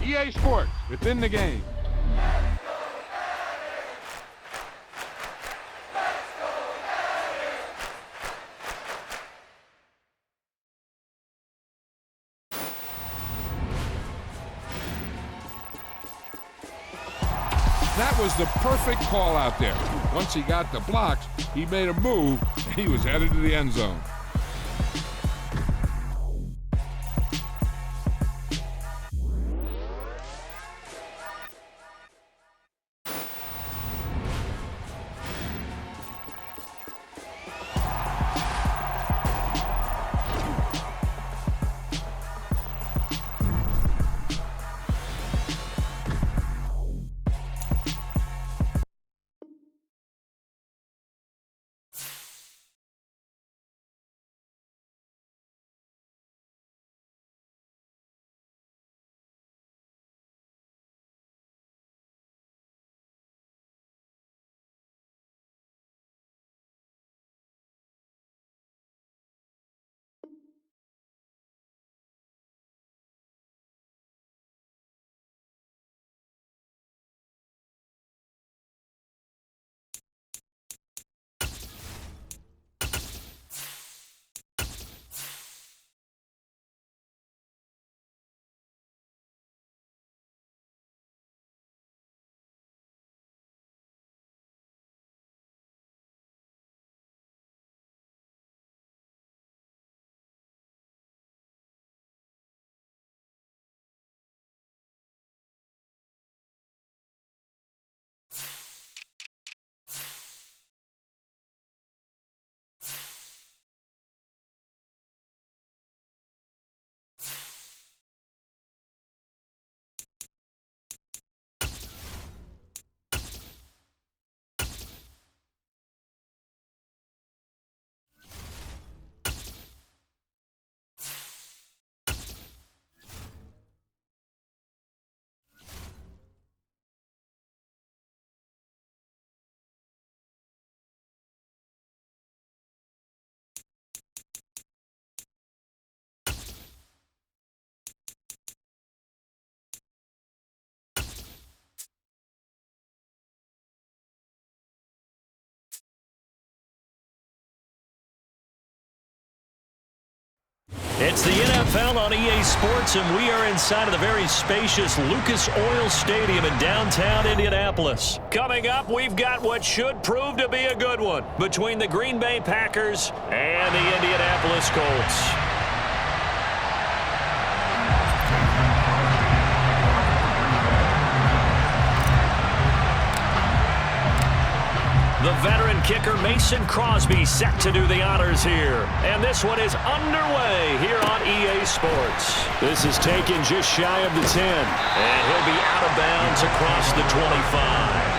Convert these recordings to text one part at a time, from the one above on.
EA Sports, within the game. That was the perfect call out there. Once he got the blocks, he made a move, and he was headed to the end zone. It's the NFL on EA Sports, and we are inside of the very spacious Lucas Oil Stadium in downtown Indianapolis. Coming up, we've got what should prove to be a good one between the Green Bay Packers and the Indianapolis Colts. The veteran kicker Mason Crosby set to do the honors here. And this one is underway here on EA Sports. This is taken just shy of the 10. And he'll be out of bounds across the 25.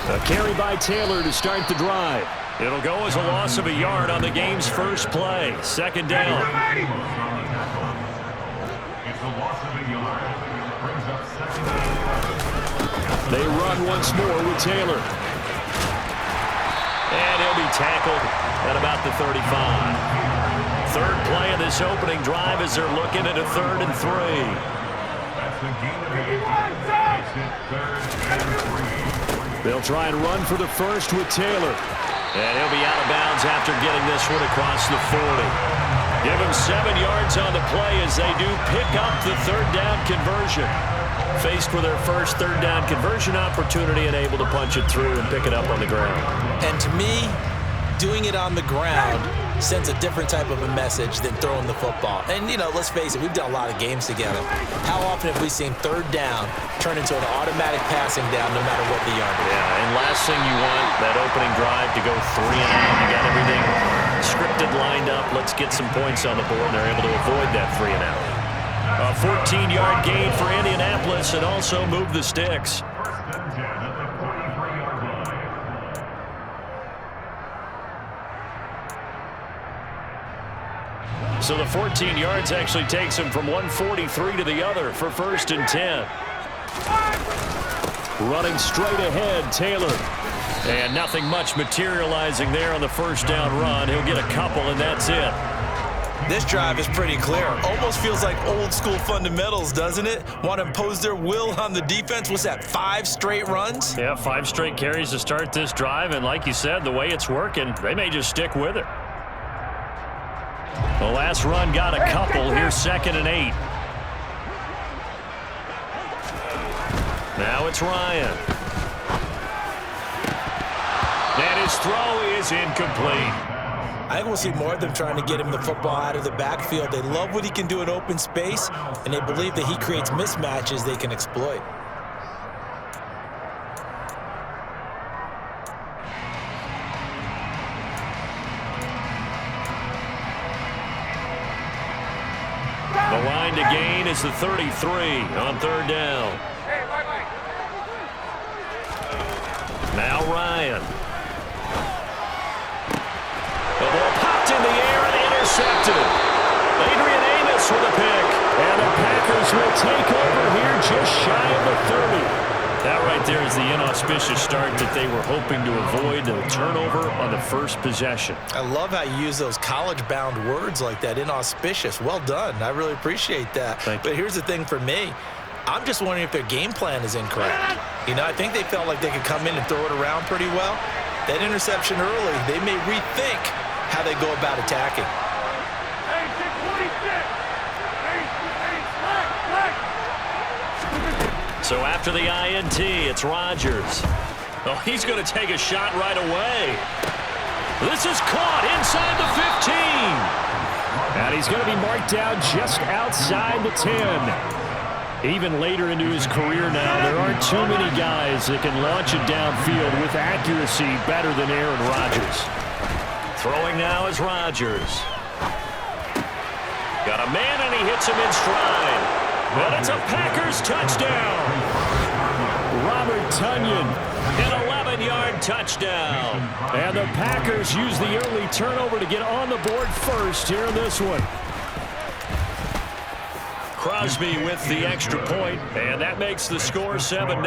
A carry by Taylor to start the drive. It'll go as a loss of a yard on the game's first play. Second down. They run once more with Taylor. And he'll be tackled at about the 35. Third play of this opening drive as they're looking at a 3rd and 3. They'll try and run for the first with Taylor. And he'll be out of bounds after getting this one across the 40. Give him 7 yards on the play as they do pick up the 3rd down conversion. Faced with their first 3rd down conversion opportunity and able to punch it through and pick it up on the ground. And to me, doing it on the ground sends a different type of a message than throwing the football. And, you know, let's face it, we've done a lot of games together. How often have we seen 3rd down turn into an automatic passing down no matter what the yardage? Yeah, and last thing you want, that opening drive to go 3 and out. You got everything scripted, lined up. Let's get some points on the board. They're able to avoid that 3 and out. A 14-yard gain for Indianapolis and also move the sticks. So the 14 yards actually takes him from 143 to the other for 1st and 10. Running straight ahead, Taylor. And nothing much materializing there on the 1st down run. He'll get a couple, and that's it. This drive is pretty clear. Almost feels like old school fundamentals, doesn't it? Want to impose their will on the defense. What's that, 5 straight runs? Yeah, 5 straight carries to start this drive. And like you said, the way it's working, they may just stick with it. The last run got a couple. Here's 2nd and 8. Now it's Ryan. And his throw is incomplete. I think we'll see more of them trying to get him the football out of the backfield. They love what he can do in open space, and they believe that he creates mismatches they can exploit. The line to gain is the 33 on 3rd down. Now Ryan. The ball popped in the air and intercepted. Adrian Amos with a pick. And the Packers will take over here just shy of the 30. That right there is the inauspicious start that they were hoping to avoid, the turnover on the first possession. I love how you use those college-bound words like that, inauspicious. Well done. I really appreciate that. But here's the thing for me. I'm just wondering if their game plan is incorrect. You know, I think they felt like they could come in and throw it around pretty well. That interception early, they may rethink how they go about attacking. So after the INT, it's Rodgers. Oh, he's going to take a shot right away. This is caught inside the 15. And he's going to be marked down just outside the 10. Even later into his career now, there aren't too many guys that can launch it downfield with accuracy better than Aaron Rodgers. Throwing now is Rodgers. Got a man, and he hits him in stride. But it's a Packers touchdown. Robert Tonyan, an 11-yard touchdown. And the Packers use the early turnover to get on the board first here in this one. Crosby with the extra point, and that makes the score 7-0.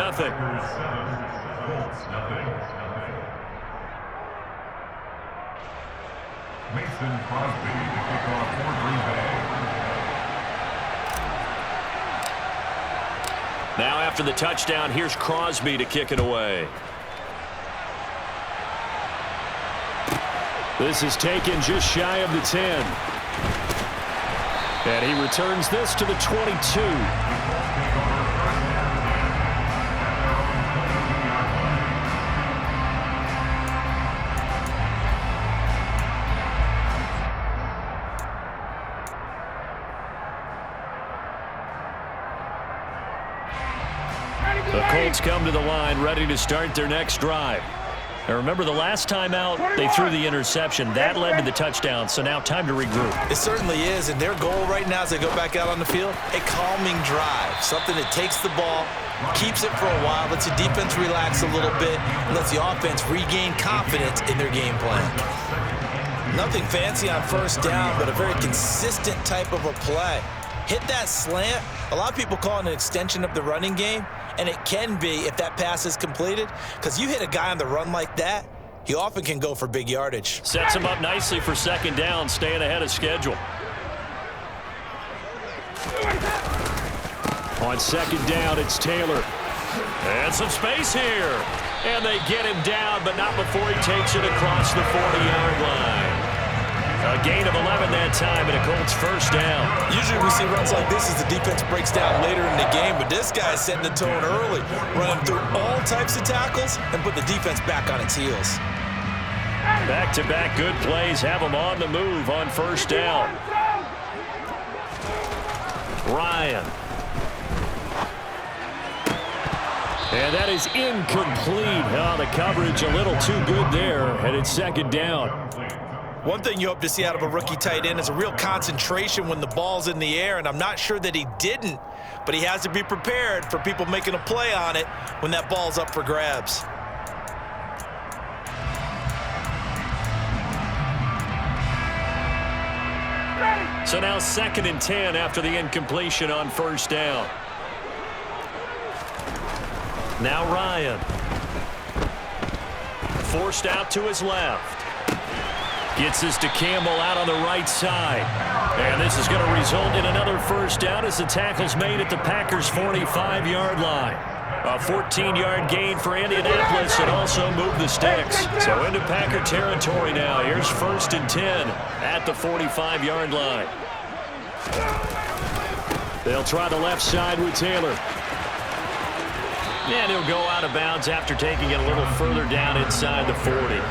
Mason Crosby to kick off for Green Bay. Now after the touchdown, here's Crosby to kick it away. This is taken just shy of the 10. And he returns this to the 22. The Colts come to the line ready to start their next drive. Now remember, the last time out, they threw the interception. That led to the touchdown, so now time to regroup. It certainly is, and their goal right now as they go back out on the field, a calming drive, something that takes the ball, keeps it for a while, lets the defense relax a little bit, and lets the offense regain confidence in their game plan. Nothing fancy on 1st down, but a very consistent type of a play. Hit that slant. A lot of people call it an extension of the running game, and it can be if that pass is completed, because you hit a guy on the run like that, he often can go for big yardage. Sets him up nicely for 2nd down, staying ahead of schedule. On 2nd down, it's Taylor. And some space here. And they get him down, but not before he takes it across the 40-yard line. A gain of 11 that time, and a Colts 1st down. Usually we see runs like this as the defense breaks down later in the game, but this guy's setting the tone early, running through all types of tackles and put the defense back on its heels. Back-to-back good plays have them on the move on 1st down. Ryan. And that is incomplete. Oh, the coverage a little too good there, and it's 2nd down. One thing you hope to see out of a rookie tight end is a real concentration when the ball's in the air, and I'm not sure that he didn't, but he has to be prepared for people making a play on it when that ball's up for grabs. So now 2nd and 10 after the incompletion on 1st down. Now Ryan. Forced out to his left. Gets this to Campbell out on the right side. And this is going to result in another 1st down as the tackle's made at the Packers' 45-yard line. A 14-yard gain for Indianapolis and also move the sticks. So into Packer territory now. Here's 1st and 10 at the 45-yard line. They'll try the left side with Taylor. And he'll go out of bounds after taking it a little further down inside the 40.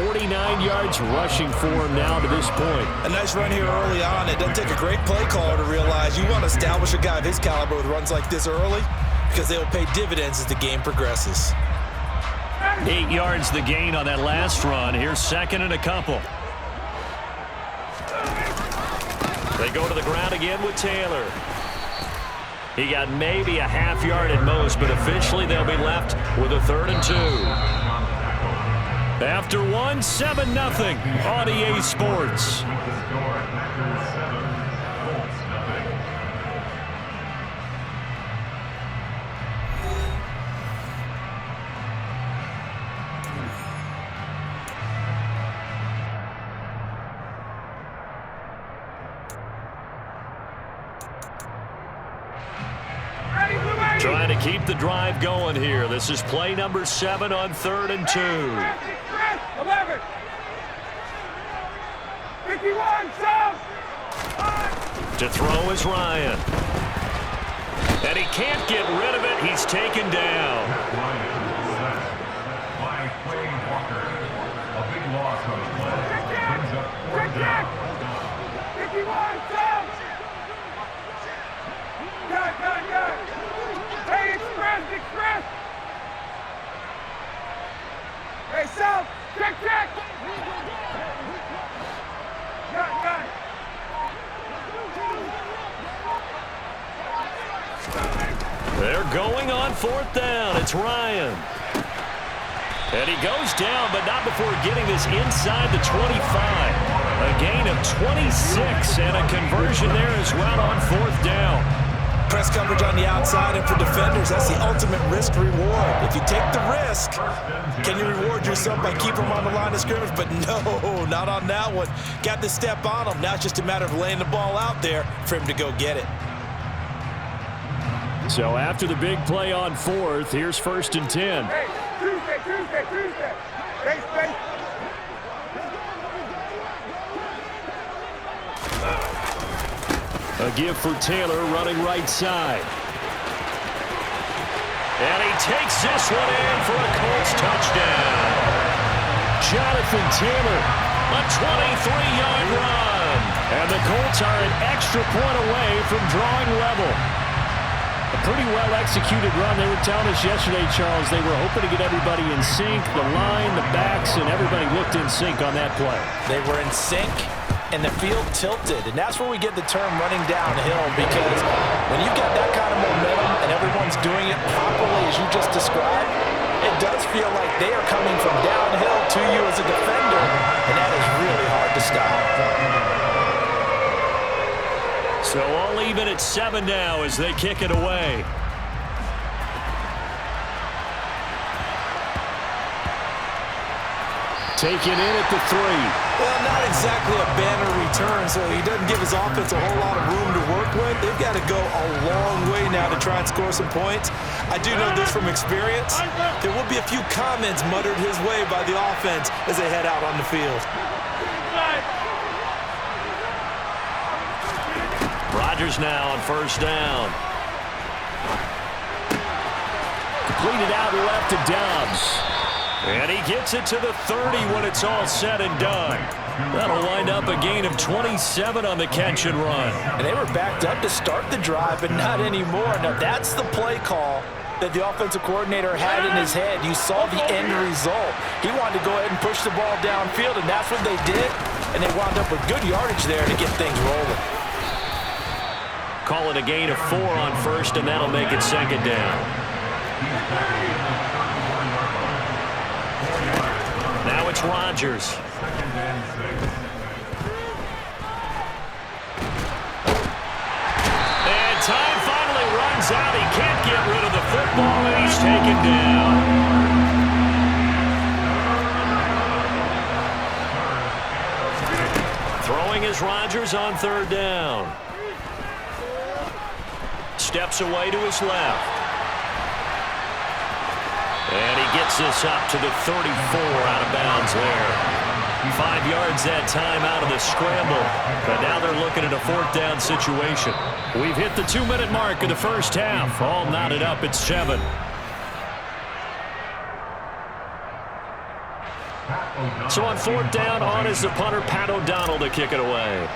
49 yards rushing for him now to this point. A nice run here early on. It doesn't take a great play caller to realize you want to establish a guy of his caliber with runs like this early because they'll pay dividends as the game progresses. 8 yards the gain on that last run. Here's 2nd and a couple. They go to the ground again with Taylor. He got maybe a half yard at most, but officially they'll be left with a 3rd and 2. After 1, 7-0 on EA Sports. Trying to keep the drive going here. This is play number 7 on 3rd and 2. 11. 51, To throw is Ryan. And he can't get rid of it. He's taken down. By Quay Walker. A big loss on the play. Brings up 4th down. 51, Good. Hey, express. Hey, South, check. Good. They're going on 4th down. It's Ryan. And he goes down, but not before getting this inside the 25. A gain of 26 and a conversion there as well on 4th down. Press coverage on the outside, and for defenders, that's the ultimate risk-reward. If you take the risk, can you reward yourself by keeping them on the line of scrimmage? But no, not on that one. Got the step on him. Now it's just a matter of laying the ball out there for him to go get it. So after the big play on 4th, here's 1st and 10. Hey, Tuesday. Hey, space. A give for Taylor running right side. And he takes this one in for a Colts touchdown. Jonathan Taylor, a 23-yard run. And the Colts are an extra point away from drawing level. A pretty well-executed run. They were telling us yesterday, Charles, they were hoping to get everybody in sync, the line, the backs, and everybody looked in sync on that play. They were in sync, and the field tilted. And that's where we get the term running downhill, because when you've got that kind of momentum and everyone's doing it properly as you just described, it does feel like they are coming from downhill to you as a defender, and that is really hard to stop. So all even at 7 now as they kick it away. Taken in at the 3. Well, not exactly a banner return, so he doesn't give his offense a whole lot of room to work with. They've got to go a long way now to try and score some points. I do know this from experience. There will be a few comments muttered his way by the offense as they head out on the field. Rodgers now on 1st down. Completed out left to Dobbs. And he gets it to the 30 when it's all said and done. That'll wind up a gain of 27 on the catch and run. And they were backed up to start the drive, but not anymore. Now, that's the play call that the offensive coordinator had in his head. You saw the end result. He wanted to go ahead and push the ball downfield, and that's what they did. And they wound up with good yardage there to get things rolling. Call it a gain of 4 on 1st, and that'll make it 2nd down. Now it's Rodgers. time finally runs out. He can't get rid of the football, and he's taken down. Throwing is Rodgers on third down. Steps away to his left. And he gets this up to the 34 out of bounds there. 5 yards that time out of the scramble. But now they're looking at a fourth down situation. We've hit the 2-minute mark of the first half. All knotted up at 7. So on fourth down, on is the punter, Pat O'Donnell, to kick it away.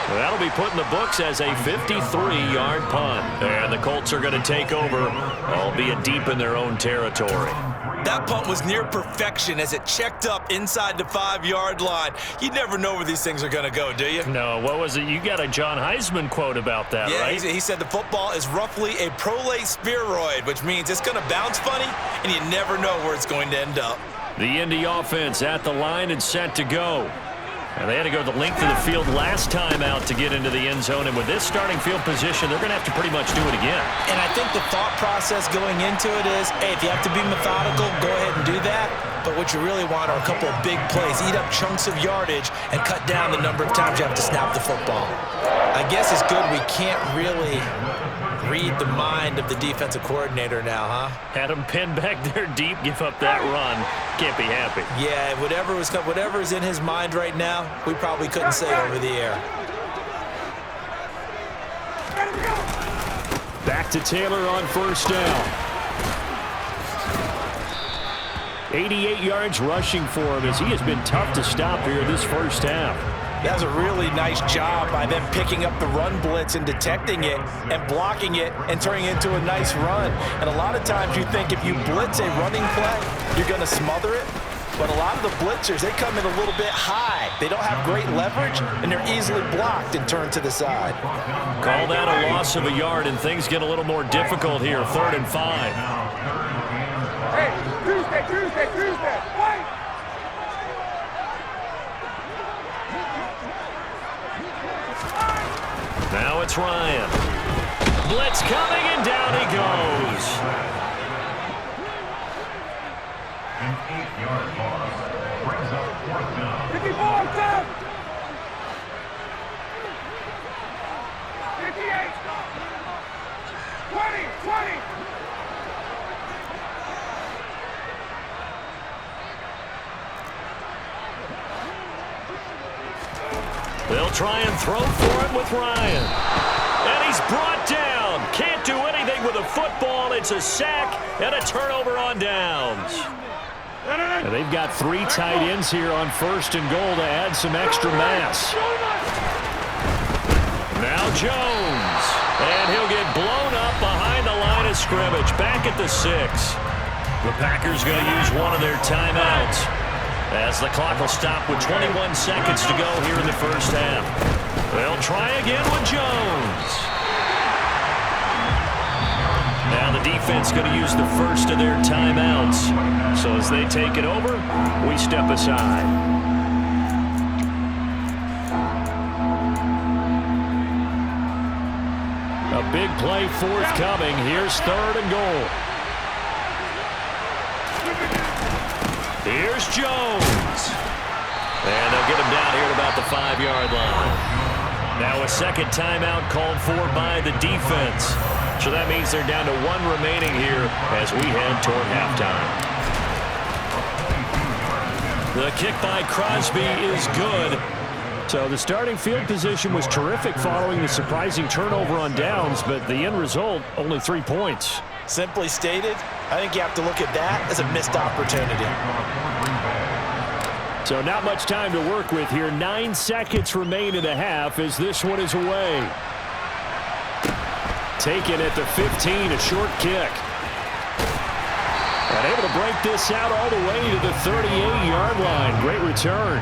That'll be put in the books as a 53-yard punt. And the Colts are going to take over, albeit deep in their own territory. That punt was near perfection as it checked up inside the 5-yard line. You never know where these things are going to go, do you? No, what was it? You got a John Heisman quote about that, right? Yeah, he said the football is roughly a prolate spheroid, which means it's going to bounce funny, and you never know where it's going to end up. The Indy offense at the line and set to go. And they had to go the length of the field last time out to get into the end zone. And with this starting field position, they're going to have to pretty much do it again. And I think the thought process going into it is, hey, if you have to be methodical, go ahead and do that. But what you really want are a couple of big plays. Eat up chunks of yardage and cut down the number of times you have to snap the football. I guess it's good we can't really read the mind of the defensive coordinator now, huh? Had him pinned back there deep, give up that run. Can't be happy. Yeah, whatever is in his mind right now, we probably couldn't say over the air. Back to Taylor on first down. 88 yards rushing for him as he has been tough to stop here this first half. That was a really nice job by them picking up the run blitz and detecting it and blocking it and turning it into a nice run. And a lot of times you think if you blitz a running play, you're going to smother it. But a lot of the blitzers, they come in a little bit high. They don't have great leverage, and they're easily blocked and turned to the side. Call that a loss of a yard, and things get a little more difficult here. 3rd and 5. Hey, Tuesday, wait! Now it's Ryan. Blitz coming, and down he goes. An 8-yard loss brings up 4th down. 54, 58, 20. They'll try and throw for it with Ryan. And he's brought down. Can't do anything with a football. It's a sack and a turnover on downs. And they've got 3 tight ends here on 1st and goal to add some extra mass. Now Jones. And he'll get blown up behind the line of scrimmage. Back at the 6. The Packers going to use one of their timeouts, as the clock will stop with 21 seconds to go here in the first half. They'll try again with Jones. Now the defense going to use the first of their timeouts. So as they take it over, we step aside. A big play forthcoming. Here's 3rd and goal. Here's Jones. And they'll get him down here at about the 5-yard line. Now a second timeout called for by the defense. So that means they're down to 1 remaining here as we head toward halftime. The kick by Crosby is good. So the starting field position was terrific following the surprising turnover on downs, but the end result, only 3 points. Simply stated, I think you have to look at that as a missed opportunity. So not much time to work with here. 9 seconds remain in the half as this one is away. Taken at the 15, a short kick. And able to break this out all the way to the 38-yard line. Great return.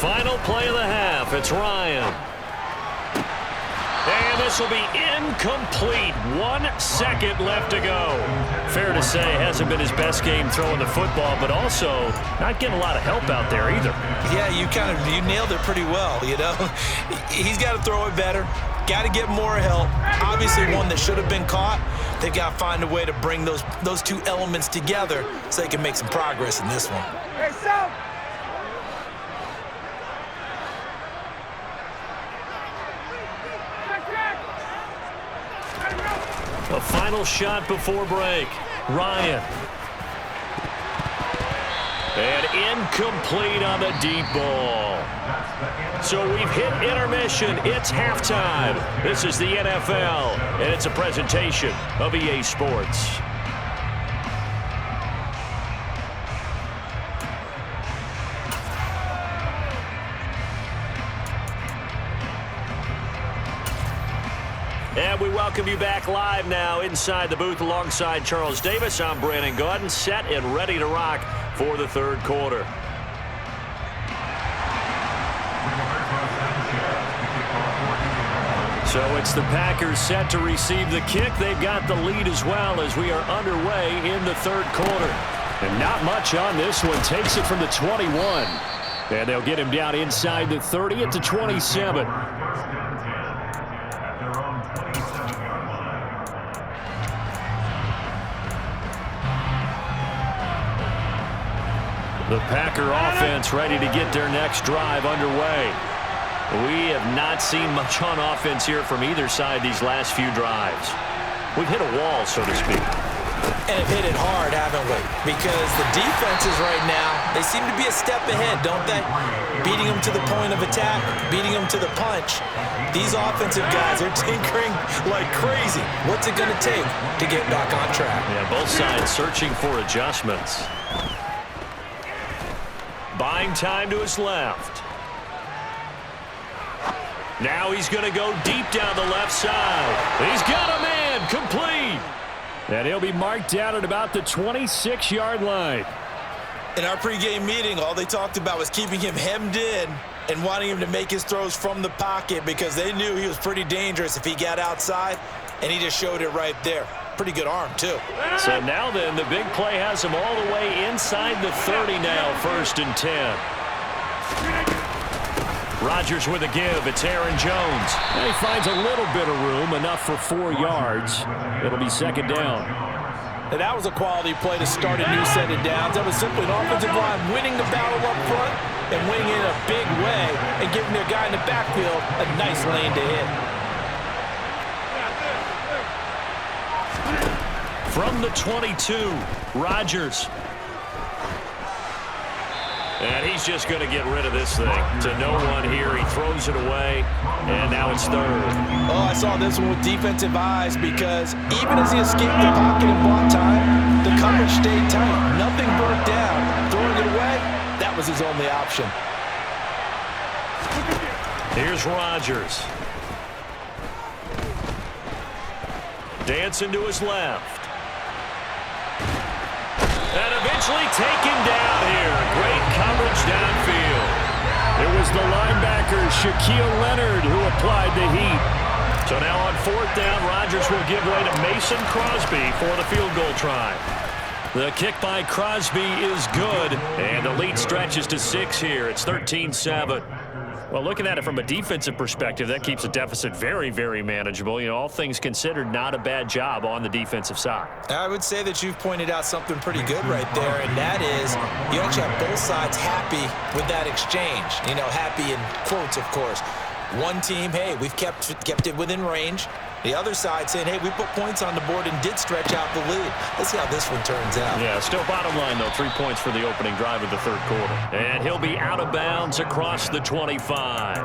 Final play of the half. It's Ryan. And this will be incomplete. 1 second left to go. Fair to say, hasn't been his best game throwing the football, but also not getting a lot of help out there either. Yeah, you nailed it pretty well, you know. He's got to throw it better. Got to get more help. Obviously one that should have been caught. They've got to find a way to bring those two elements together so they can make some progress in this one. Hey, South! A final shot before break. Ryan. And incomplete on the deep ball. So we've hit intermission. It's halftime. This is the NFL, and it's a presentation of EA Sports. And we welcome you back live now inside the booth alongside Charles Davis. I'm Brandon Gaudin, set and ready to rock for the third quarter. So it's the Packers set to receive the kick. They've got the lead as well as we are underway in the third quarter. And not much on this one. Takes it from the 21. And they'll get him down inside the 30 at the 27. The Packer offense ready to get their next drive underway. We have not seen much on offense here from either side these last few drives. We've hit a wall, so to speak. And have hit it hard, haven't we? Because the defenses right now, they seem to be a step ahead, don't they? Beating them to the point of attack, beating them to the punch. These offensive guys are tinkering like crazy. What's it going to take to get back on track? Yeah, both sides searching for adjustments. Buying time to his left. Now he's going to go deep down the left side. He's got a man, complete. And he'll be marked down at about the 26-yard line. In our pregame meeting, all they talked about was keeping him hemmed in and wanting him to make his throws from the pocket because they knew he was pretty dangerous if he got outside, and he just showed it right there. Pretty good arm, too. So now then, the big play has him all the way inside the 30 now, 1st and 10. Rodgers with a give. It's Aaron Jones. And he finds a little bit of room, enough for 4 yards. It'll be 2nd down. And that was a quality play to start a new set of downs. That was simply an offensive line winning the battle up front and winning in a big way and giving their guy in the backfield a nice lane to hit. From the 22, Rodgers. And he's just going to get rid of this thing. To no one here. He throws it away, and now it's 3rd. Oh, I saw this one with defensive eyes because even as he escaped the pocket and bought time, the coverage stayed tight. Nothing broke down. Throwing it away, that was his only option. Here's Rodgers. Dancing to his left. And eventually taken down here. Great coverage downfield. It was the linebacker, Shaquille Leonard, who applied the heat. So now on 4th down, Rodgers will give way to Mason Crosby for the field goal try. The kick by Crosby is good, and the lead stretches to 6 here. It's 13-7. Well, looking at it from a defensive perspective, that keeps the deficit very, very manageable. You know, all things considered, not a bad job on the defensive side. I would say that you've pointed out something pretty good right there, and that is you actually have both sides happy with that exchange. You know, happy in quotes, of course. One team, hey, we've kept it within range. The other side saying, hey, we put points on the board and did stretch out the lead. Let's see how this one turns out. Yeah, still bottom line, though, 3 points for the opening drive of the third quarter. And he'll be out of bounds across the 25.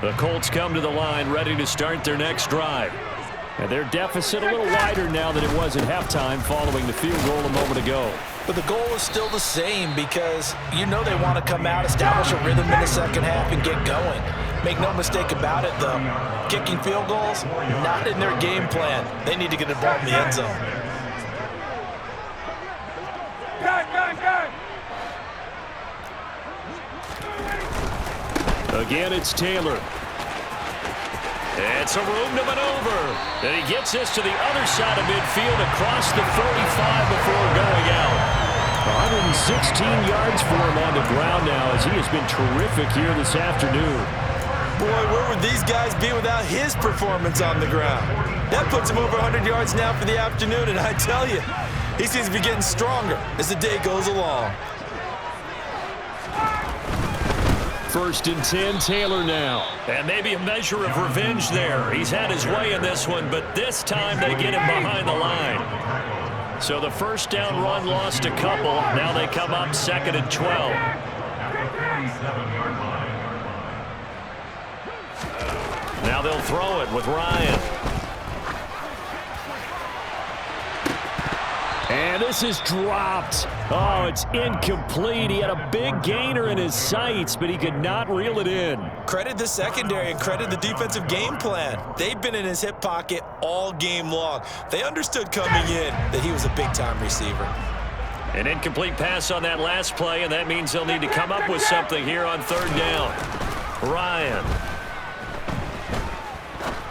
The Colts come to the line ready to start their next drive. And their deficit a little wider now than it was at halftime following the field goal a moment ago. But the goal is still the same because you know they want to come out, establish a rhythm in the second half, and get going. Make no mistake about it, though. Kicking field goals, not in their game plan. They need to get the ball in the end zone. Again, it's Taylor. And some room to maneuver. And he gets this to the other side of midfield across the 45 before going out. 116 yards for him on the ground now as he has been terrific here this afternoon. Boy, where would these guys be without his performance on the ground? That puts him over 100 yards now for the afternoon, and I tell you, he seems to be getting stronger as the day goes along. 1st and 10, Taylor now. And maybe a measure of revenge there. He's had his way in this one, but this time they get him behind the line. So the first down run lost a couple. Now they come up 2nd and 12. Now they'll throw it with Ryan. And this is dropped. Oh, it's incomplete. He had a big gainer in his sights, but he could not reel it in. Credit the secondary and credit the defensive game plan. They've been in his hip pocket all game long. They understood coming in that he was a big-time receiver. An incomplete pass on that last play, and that means they'll need to come up with something here on 3rd down. Ryan.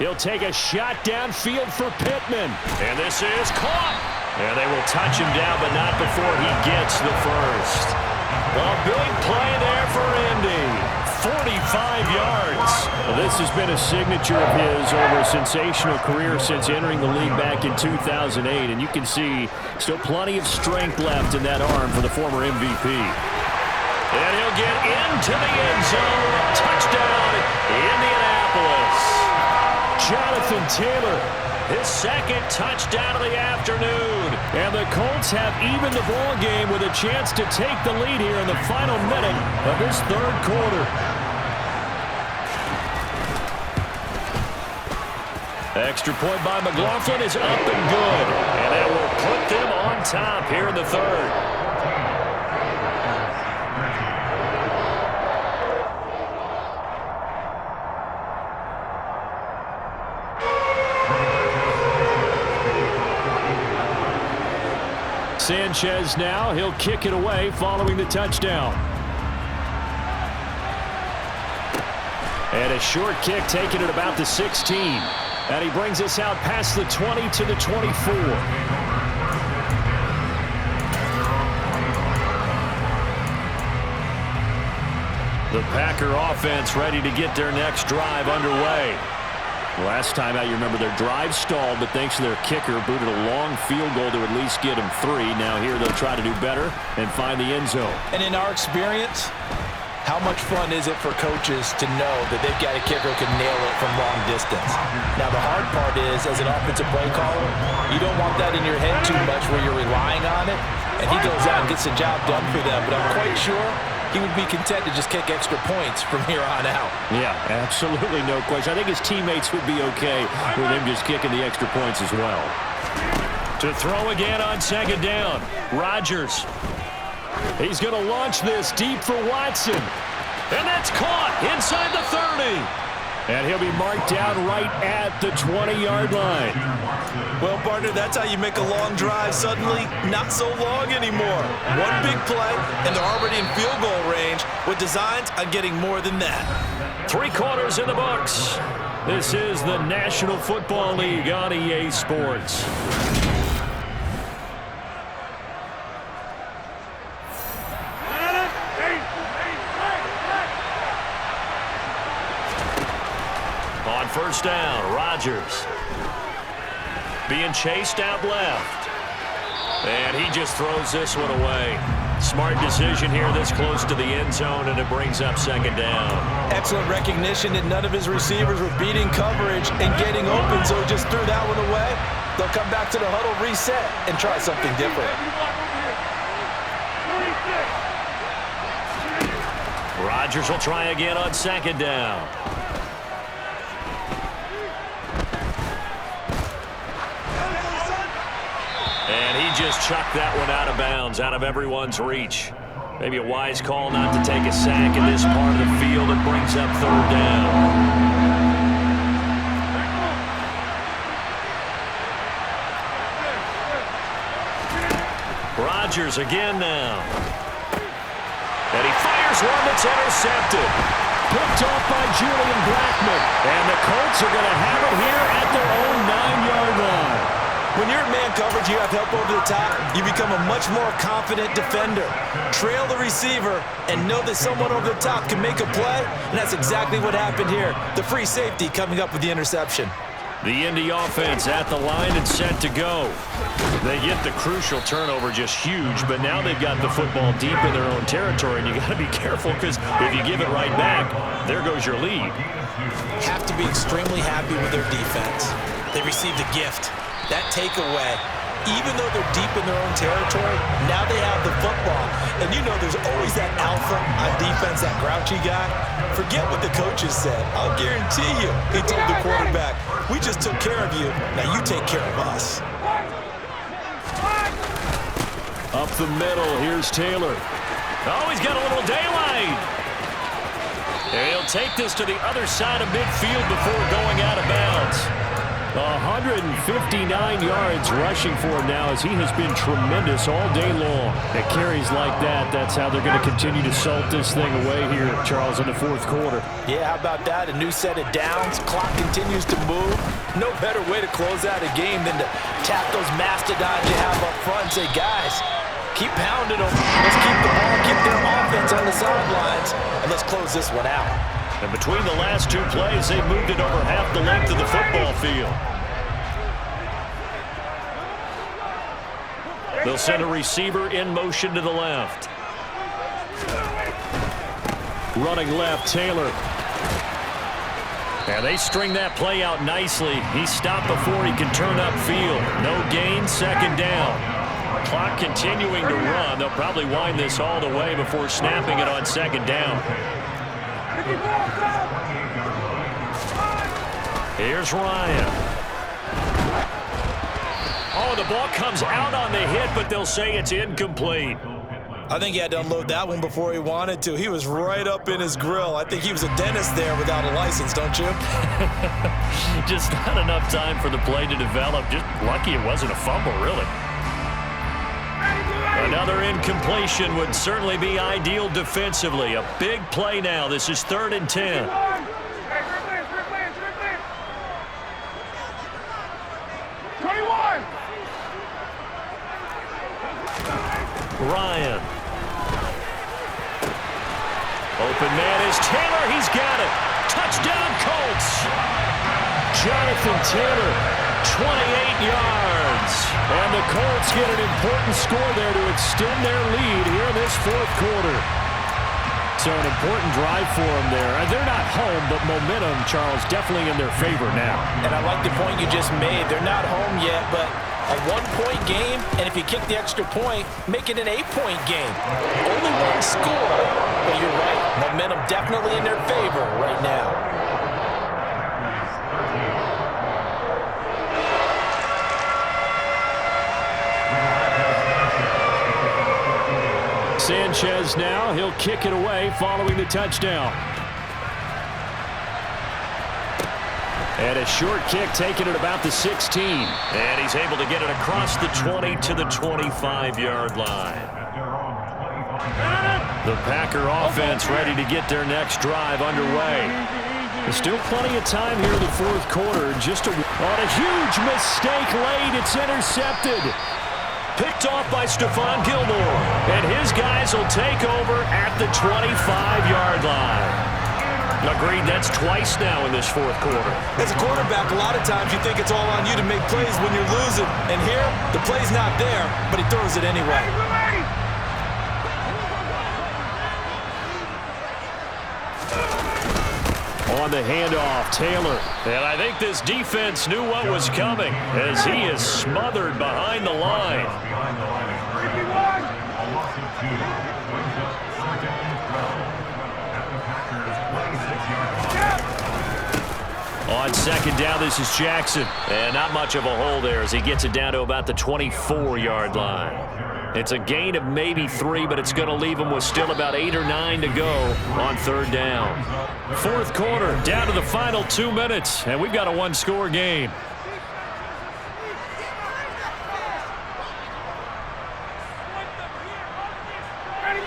He'll take a shot downfield for Pittman. And this is caught. And they will touch him down, but not before he gets the first. A big play there for Indy. 45 yards. Well, this has been a signature of his over a sensational career since entering the league back in 2008. And you can see still plenty of strength left in that arm for the former MVP. And he'll get into the end zone. Touchdown, Indianapolis. Jonathan Taylor, his 2nd touchdown of the afternoon. And the Colts have evened the ball game with a chance to take the lead here in the final minute of this 3rd quarter. Extra point by McLaughlin is up and good. And that will put them on top here in the 3rd. Sanchez now, he'll kick it away following the touchdown. And a short kick taken at about the 16. And he brings us out past the 20 to the 24. The Packer offense ready to get their next drive underway. Last time out, you remember their drive stalled, but thanks to their kicker, booted a long field goal to at least get them 3. Now here they'll try to do better and find the end zone. And in our experience, how much fun is it for coaches to know that they've got a kicker who can nail it from long distance? Now the hard part is, as an offensive play caller, you don't want that in your head too much where you're relying on it, and he goes out and gets the job done for them. But I'm quite sure he would be content to just kick extra points from here on out. Yeah, absolutely no question. I think his teammates would be okay with him just kicking the extra points as well. To throw again on 2nd down, Rodgers. He's going to launch this deep for Watson. And that's caught inside the 30. And he'll be marked down right at the 20-yard line. Well, partner, that's how you make a long drive suddenly not so long anymore. One big play, and they're already in field goal range with designs on getting more than that. 3 quarters in the books. This is the National Football League on EA Sports. On 1st down, Rodgers being chased out left. And he just throws this one away. Smart decision here this close to the end zone, and it brings up 2nd down. Excellent recognition that none of his receivers were beating coverage and getting open, so he just threw that one away. They'll come back to the huddle, reset, and try something different. Rodgers will try again on 2nd down. And he just chucked that one out of bounds, out of everyone's reach. Maybe a wise call not to take a sack in this part of the field. It brings up third down. Rodgers again now. And he fires one that's intercepted. Picked off by Julian Blackmon. And the Colts are going to have it here at their own 9-yard line. When you're in man coverage, you have help over the top, you become a much more confident defender. Trail the receiver and know that someone over the top can make a play, and that's exactly what happened here. The free safety coming up with the interception. The Indy offense at the line and set to go. They get the crucial turnover, just huge, but now they've got the football deep in their own territory, and you got to be careful because if you give it right back, there goes your lead. Have to be extremely happy with their defense. They received a gift. That takeaway, even though they're deep in their own territory, now they have the football. And you know there's always that alpha on defense, that grouchy guy. Forget what the coaches said. I'll guarantee you, he told the quarterback, we just took care of you, now you take care of us. Up the middle, here's Taylor. Oh, he's got a little daylight. And he'll take this to the other side of midfield before going out of bounds. 159 yards rushing for him now as he has been tremendous all day long. At carries like that, that's how they're going to continue to salt this thing away here, Charles, in the fourth quarter. Yeah, how about that? A new set of downs. Clock continues to move. No better way to close out a game than to tap those mastodons you have up front and say, guys, keep pounding them. Let's keep the ball, keep their offense on the sidelines, and let's close this one out. And between the last two plays, they moved it over half the length of the football field. They'll send a receiver in motion to the left. Running left, Taylor. And they string that play out nicely. He stopped before he can turn upfield. No gain, second down. Clock continuing to run. They'll probably wind this all the way before snapping it on second down. Here's Ryan. Oh, the ball comes out on the hit, but they'll say it's incomplete. I think he had to unload that one before he wanted to. He was right up in his grill. I think he was a dentist there without a license, don't you? Just not enough time for the play to develop. Just lucky it wasn't a fumble, really. Another incompletion would certainly be ideal defensively. A big play now. This is 3rd and 10. Ryan. Open man is Taylor. He's got it. Touchdown, Colts. Jonathan Taylor, 28 yards. And the Colts get an important score there to extend their lead here in this fourth quarter. So an important drive for them there. They're not home, but momentum, Charles, definitely in their favor now. And I like the point you just made. They're not home yet, but a 1-point game, and if you kick the extra point, make it an 8-point game. Only one score, but you're right. Momentum definitely in their favor right now. Sanchez now, he'll kick it away following the touchdown. And a short kick taken at about the 16. And he's able to get it across the 20 to the 25-yard line. The Packer offense ready to get their next drive underway. There's still plenty of time here in the fourth quarter. Just on a huge mistake late, it's intercepted. Picked off by Stephon Gilmore. And his guys will take over at the 25-yard line. Agreed, that's twice now in this fourth quarter. As a quarterback, a lot of times you think it's all on you to make plays when you're losing. And here, the play's not there, but he throws it anyway. On the handoff, Taylor. And I think this defense knew what was coming as he is smothered behind the line. On On second down, this is Jackson. And not much of a hole there as he gets it down to about the 24-yard line. It's a gain of maybe 3, but it's going to leave him with still about 8 or 9 to go on third down. Fourth quarter, down to the final 2 minutes, and we've got a one-score game.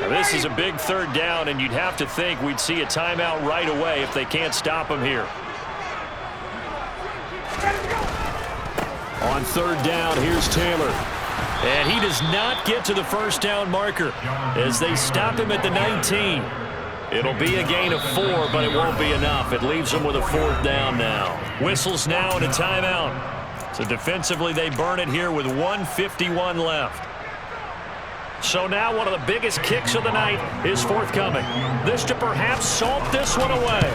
Now, this is a big third down, and you'd have to think we'd see a timeout right away if they can't stop him here. On third down, here's Taylor. And he does not get to the first down marker as they stop him at the 19. It'll be a gain of 4, but it won't be enough. It leaves them with a fourth down now. Whistles now and a timeout. So defensively, they burn it here with 1:51 left. So now one of the biggest kicks of the night is forthcoming. This to perhaps salt this one away.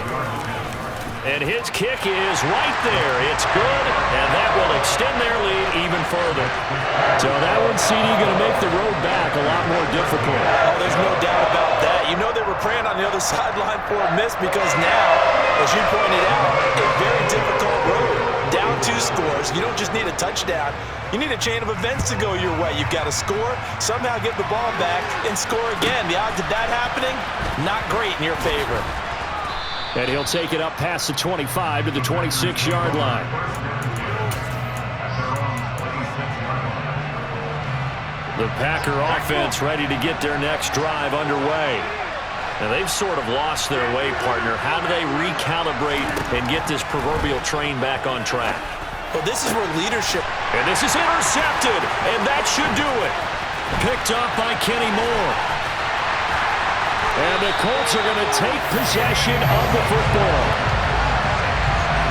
And his kick is right there. It's good, and that will extend their lead even further. So that one, CD, going to make the road back a lot more difficult. Oh, there's no doubt about that. You know they were praying on the other sideline for a miss because now, as you pointed out, a very difficult road. Down 2 scores. You don't just need a touchdown. You need a chain of events to go your way. You've got to score, somehow get the ball back, and score again. The odds of that happening, not great in your favor. And he'll take it up past the 25 to the 26-yard line. The Packer offense ready to get their next drive underway. Now, they've sort of lost their way, partner. How do they recalibrate and get this proverbial train back on track? Well, this is where leadership... And this is intercepted, and that should do it. Picked up by Kenny Moore. And the Colts are going to take possession of the football.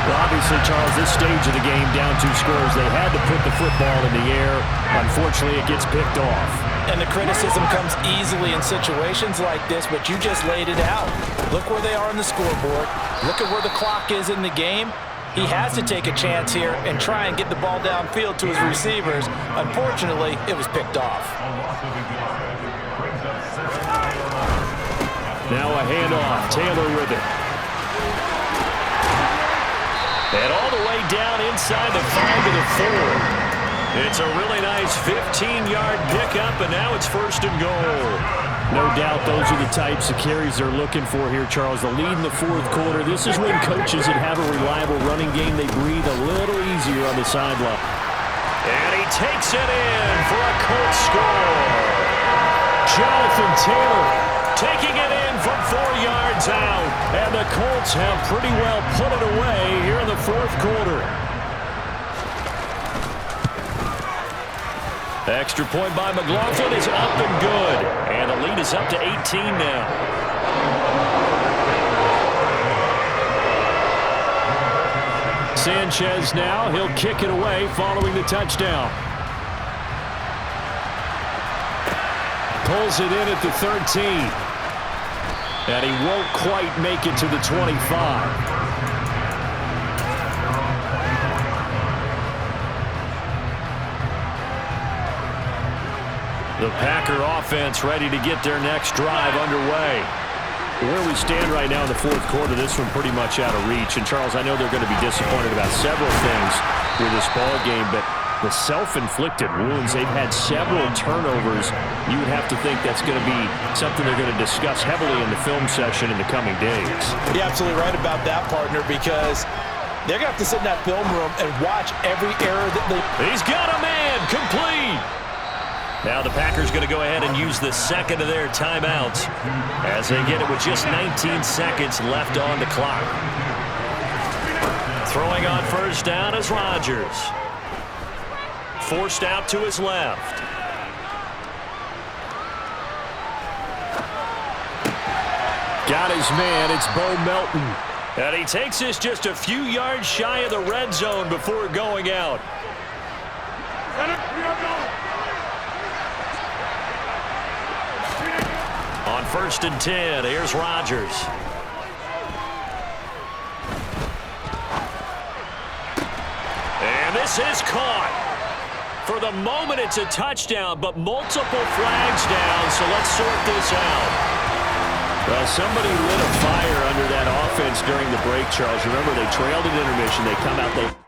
Well, obviously, Charles, this stage of the game, down 2 scores, they had to put the football in the air. Unfortunately, it gets picked off. And the criticism comes easily in situations like this, but you just laid it out. Look where they are on the scoreboard. Look at where the clock is in the game. He has to take a chance here and try and get the ball downfield to his receivers. Unfortunately, it was picked off. Now a handoff. Taylor with it. And all the way down inside the 5 to the 4. It's a really nice 15-yard pickup, and now it's first and goal. No doubt those are the types of carries they're looking for here, Charles. The lead in the fourth quarter. This is when coaches that have a reliable running game, they breathe a little easier on the sideline. And he takes it in for a Colts score. Jonathan Taylor taking it in from 4 yards out. And the Colts have pretty well put it away here in the fourth quarter. Extra point by McLaughlin is up and good. And the lead is up to 18 now. Sanchez now. He'll kick it away following the touchdown. Pulls it in at the 13. And he won't quite make it to the 25. The Packer offense ready to get their next drive underway. Where we stand right now in the fourth quarter, this one pretty much out of reach. And, Charles, I know they're going to be disappointed about several things with this ball game, but the self-inflicted wounds, they've had several turnovers. You would have to think that's going to be something they're going to discuss heavily in the film session in the coming days. You're absolutely right about that, partner, because they're going to have to sit in that film room and watch every error that they... He's got a man, complete! Now the Packers going to go ahead and use the second of their timeouts as they get it with just 19 seconds left on the clock. Throwing on first down is Rodgers. Forced out to his left. Got his man. It's Bo Melton. And he takes this just a few yards shy of the red zone before going out. On first and 10, here's Rodgers. And this is caught. For the moment, it's a touchdown, but multiple flags down, so let's sort this out. Well, somebody lit a fire under that offense during the break, Charles. Remember, they trailed at intermission. They come out, they